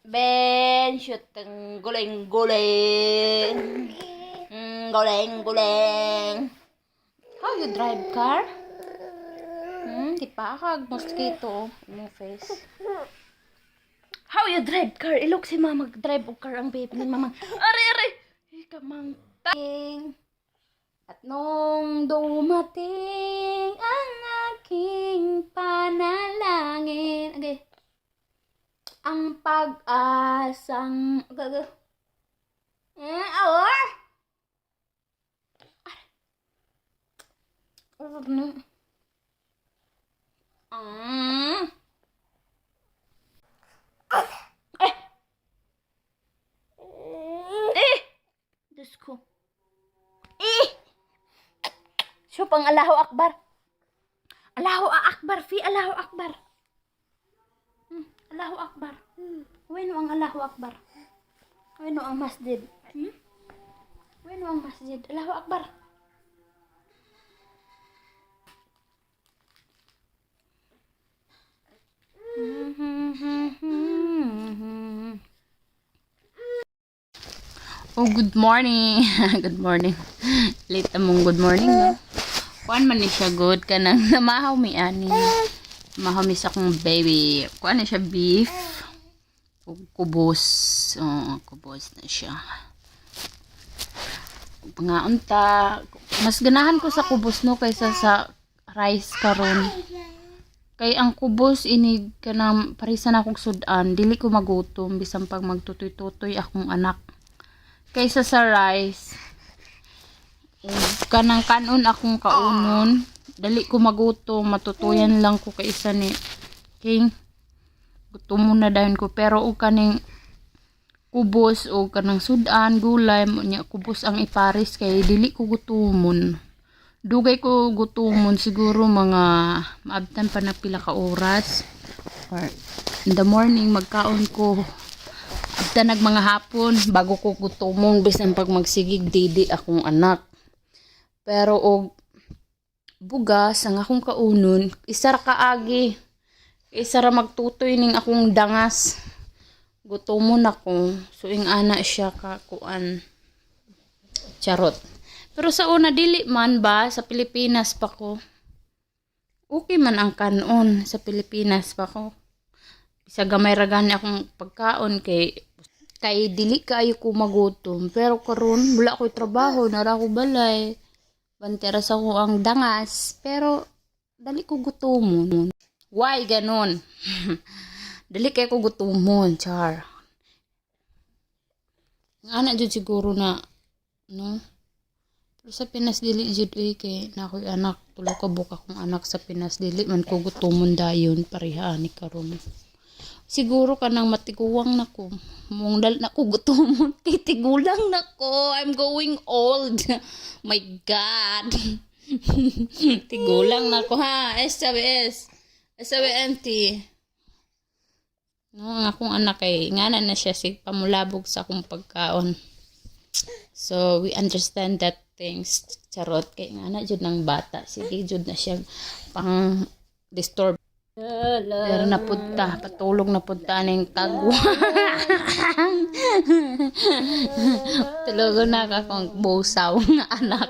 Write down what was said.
Ben, shoot ang guling-guling. Guling-guling. How you drive car? Di pa kag mosquito in face. How you drive car? Ilok si mama drive og car ang baby ni mama. Are. Kamang ting. At nung dumating ang aking panalangin. Okay. Ang pag-asang awar. Ano? Diyos ko. So, pang Allahu Akbar. Allahu Akbar, fi Allahu Akbar. Allahu Akbar. Weno ang Allahu Akbar. Weno ang masjid. Weno ang masjid. Allahu Akbar. Oh, good morning. Good morning. Late among good morning, no? Kuan man ni siya good ka nang namahaw mi ani. Namahaw mi sa akong baby. Kuan na siya beef. Kubos. Oh, kubos na siya. Pangaon ta. Mas ganahan ko sa kubos no kaysa sa rice karon. Kay ang kubos ini kanang parisan akong sudan, dili ko magutom bisan pag magtutoy-tutoy akong anak. Kaysa sa rice, kanang kanon akong kaunon, dali ko magutom, matutuyan lang ko kaysa ni king. Gutom na dayon ko, pero og kaning kubos o kanang sudan, gulay, nya kubos ang iparis kay dili ko gutumon. Dugay ko gutumon siguro mga maabtan pa na pila ka oras. Or in the morning magkaon ko abtan nag mga hapon bago ko gutumon bisan pag magsigig didi akong anak. Pero og bugas ang akong kaunon, isa ra kaagi. Isa ra magtutoy ning akong dangas. Gutumon ako. So ing ana siya ka kuan. Charot. Pero sa una dili man ba sa Pilipinas pa ko. Okay man ang kanon sa Pilipinas pa ko. Isa gamay ra gani akong pagkaon kay dili kaayo ko magutom. Pero karon wala ko'y trabaho, nara ko balay. Bantera sa ko ang dangas, pero dali ko gutomon. Why ganon? Dali kay ko gutomon, char. Ana jud siguro na no. Pero sa Pinas dili jud kay na ako'y anak, tulo ka buka kong anak sa Pinas dili man ko gutomon dayon pareha ni karon. Siguro kanang matiguwang na ko. Mungdal na ko gutomon. Titigulang na ko. I'm going old. My God. Tigulang na ko ha. SBS. Sabi auntie. No, ang akong anak ay ngana na siya sig pamulabog sa akong pagkaon. So we understand that things. Charot kay ngana jud ng bata. Sige jud na siya pang disturb. Pero napunta, patulog na punta ng kagwa. Tulog na ka kung busaw ng anak.